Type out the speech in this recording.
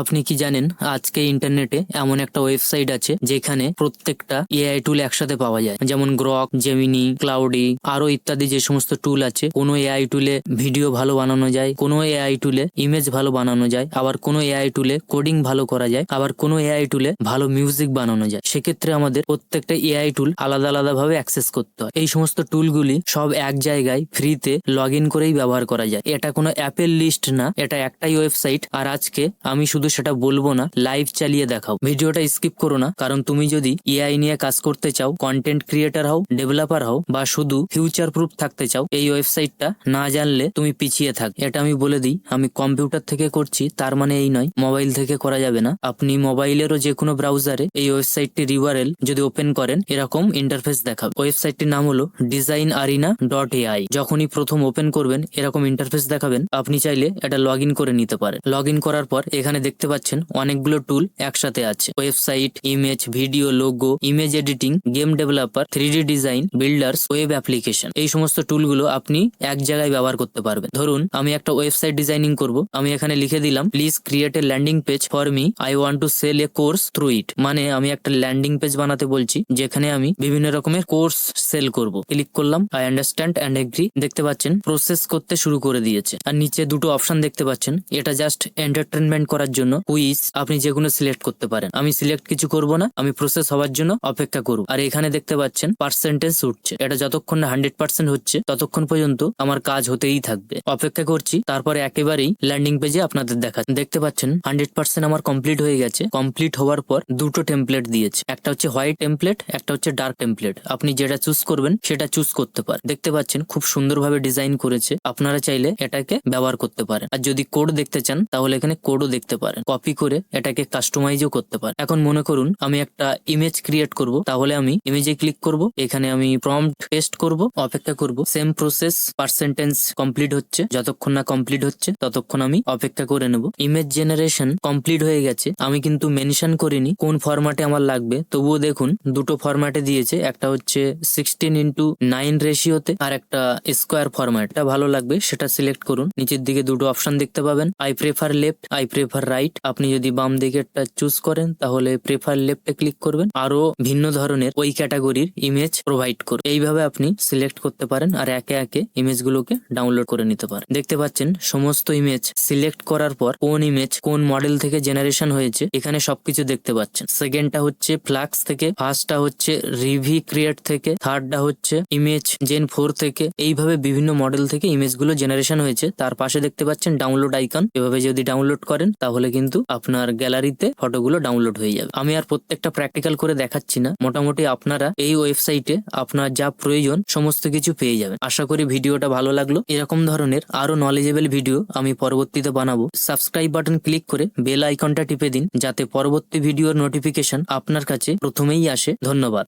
আপনি কি জানেন আজকে ইন্টারনেটে এমন একটা ওয়েবসাইট আছে যেখানে প্রত্যেকটা এআই টুল একসাথে পাওয়া যায়, যেমন গ্রক, জেমিনি, ক্লাউডি আরো ইত্যাদি যে সমস্ত টুল আছে। কোনো এআই টুলে ভিডিও ভালো বানানো যায়, কোনো এআই টুলে ইমেজ ভালো বানানো যায়, আবার কোনো এআই টুলে কোডিং ভালো করা যায়, আবার কোনো এআই টুলে ভালো মিউজিক বানানো যায়। সেক্ষেত্রে আমাদের প্রত্যেকটা এআই টুল আলাদা আলাদা ভাবে অ্যাক্সেস করতে হয়। এই সমস্ত টুলগুলি সব এক জায়গায় ফ্রিতে লগ ইন করেই ব্যবহার করা যায়। এটা কোনো অ্যাপের লিস্ট না, এটা একটাই ওয়েবসাইট। আর আজকে আমি শুধু সেটা বলবো না, লাইভ চালিয়ে দেখাও। ভিডিওটা স্কিপ করো না, কারণ তুমি যদি এআই নিয়ে কাজ করতে চাও, কন্টেন্ট ক্রিয়েটার হও, ডেভেলপার হও, বা শুধু ফিউচার প্রুফ থাকতে চাও, এই ওয়েবসাইটটা না জানলে তুমি পিছিয়ে থাক। এটা আমি বলে দিই, আমি কম্পিউটার থেকে করছি তার মানে এই নয় মোবাইল থেকে করা যাবে না। আপনি মোবাইলেরও যে কোনো ব্রাউজারে এই ওয়েবসাইটটির ইউআরএল যদি ওপেন করেন, এরকম ইন্টারফেস দেখাবে। ওয়েবসাইটটির নাম হলো designareena.ai। যখনই প্রথম ওপেন করবেন এরকম ইন্টারফেস দেখাবেন। আপনি চাইলে এটা লগ ইন করে নিতে পারেন। লগ ইন করার পর এখানে দেখতে পাচ্ছেন অনেকগুলো টুল একসাথে আছে। Website, image, video, logo, image editing, game developer, 3D design, builders, web application. এই সমস্ত টুলগুলো আপনি এক জায়গায় ব্যবহার করতে পারবেন। ধরুন আমি একটা ওয়েবসাইট ডিজাইনিং করব, আমি এখানে লিখে দিলাম please create a landing page for me, I want to sell a course through it. মানে আমি একটা ল্যান্ডিং পেজ বানাতে বলছি যেখানে আমি বিভিন্ন রকমের কোর্স সেল করব। ক্লিক করলাম, আই আন্ডারস্ট্যান্ড অ্যান্ড এগ্রি। দেখতে পাচ্ছেন প্রসেস করতে শুরু করে দিয়েছে। আর নিচে দুটো অপশন দেখতে পাচ্ছেন, এটা জাস্ট এন্টারটেনমেন্ট করার জন্য। কুইজ আপনি যেগুলো সিলেক্ট করতে পারেন। আমি সিলেক্ট কিছু করব না, আমি প্রসেস হওয়ার জন্য অপেক্ষা করব। আর এখানে দেখতে পাচ্ছেন পার্সেন্টেজ উঠছে। এটা যতক্ষণ না 100% হচ্ছে ততক্ষণ পর্যন্ত আমার কাজ হতেই থাকবে। অপেক্ষা করছি, তারপরে একেবারেই ল্যান্ডিং পেজে আপনাদের দেখাচ্ছে। দেখতে পাচ্ছেন 100% আমার কমপ্লিট হয়ে গেছে। কমপ্লিট হওয়ার পর দুটো টেমপ্লেট দিয়েছে, একটা হচ্ছে হোয়াইট টেমপ্লেট, একটা হচ্ছে ডার্ক টেমপ্লেট। আপনি যেটা চুজ করবেন সেটা চুজ করতে পারেন। দেখতে পাচ্ছেন খুব সুন্দরভাবে ডিজাইন করেছে। আপনারা চাইলে এটাকে ব্যবহার করতে পারেন। আর যদি কোড দেখতে চান তাহলে এখানে কোডও দেখতে পারেন। কপি করে এটাকে কাস্টমাইজও করতে পারেন। এখন মনে করুন আমি একটা ইমেজ ক্রিয়েট করব, তাহলে আমি ইমেজে ক্লিক করব। এখানে আমি প্রম্পট পেস্ট করব, অপেক্ষা করব। সেম প্রসেস, পার্সেন্টেজ কমপ্লিট হচ্ছে। যতক্ষণ না কমপ্লিট হচ্ছে ততক্ষণ আমি অপেক্ষা করে নেব। ইমেজ জেনারেশন কমপ্লিট হয়ে গেছে। আমি কিন্তু মেনশন করিনি কোন ফরম্যাটে আমার লাগবে, তবুও দেখুন দুটো ফরম্যাটে দিয়েছে। একটা হচ্ছে 16:9 রেশিওতে, আর একটা স্কোয়ার ফরম্যাটটা ভালো লাগবে সেটা সিলেক্ট করুন। নিচের দিকে দুটো অপশন দেখতে পাবেন, I prefer left, I prefer right. আপনি যদি বাম দিকেরটা চুজ করেন তাহলে প্রেফার লেফটে ক্লিক করবেন। আরো ভিন্ন ধরনের ওই ক্যাটাগরির ইমেজ প্রোভাইড করুন। এইভাবে আপনি সিলেক্ট করতে পারেন আর একে একে ইমেজগুলোকে ডাউনলোড করে নিতে পারেন। দেখতে পাচ্ছেন সমস্ত ইমেজ সিলেক্ট করার পর কোন ইমেজ কোন মডেল থেকে জেনারেশন হয়েছে এখানে সবকিছু দেখতে পাচ্ছেন। সেকেন্ডটা হচ্ছে ফ্লাক্স থেকে, ফার্স্টটা হচ্ছে রিভি ক্রিয়েট থেকে, থার্ডটা হচ্ছে ইমেজ জেন 4 থেকে। এইভাবে বিভিন্ন মডেল থেকে ইমেজগুলো জেনারেশন হয়েছে। তার পাশে দেখতে পাচ্ছেন ডাউনলোড আইকন। এভাবে যদি ডাউনলোড করেন তাহলে কিন্তু আপনার গ্যালারিতে ফটোগুলো ডাউনলোড হয়ে যাবে। আমি আর প্রত্যেকটা প্র্যাকটিক্যাল করে দেখাচ্ছি না, মোটামুটি আপনারা এই ওয়েবসাইটে আপনার যা প্রয়োজন সমস্ত কিছু পেয়ে যাবেন। আশা করি ভিডিওটা ভালো লাগলো। এরকম ধরনের আরো নলেজেবল ভিডিও আমি পরবর্তীতে বানাবো। সাবস্ক্রাইব বাটন ক্লিক করে বেল আইকনটা টিপে দিন, যাতে পরবর্তী ভিডিওর নোটিফিকেশন আপনার কাছে প্রথমেই আসে। ধন্যবাদ।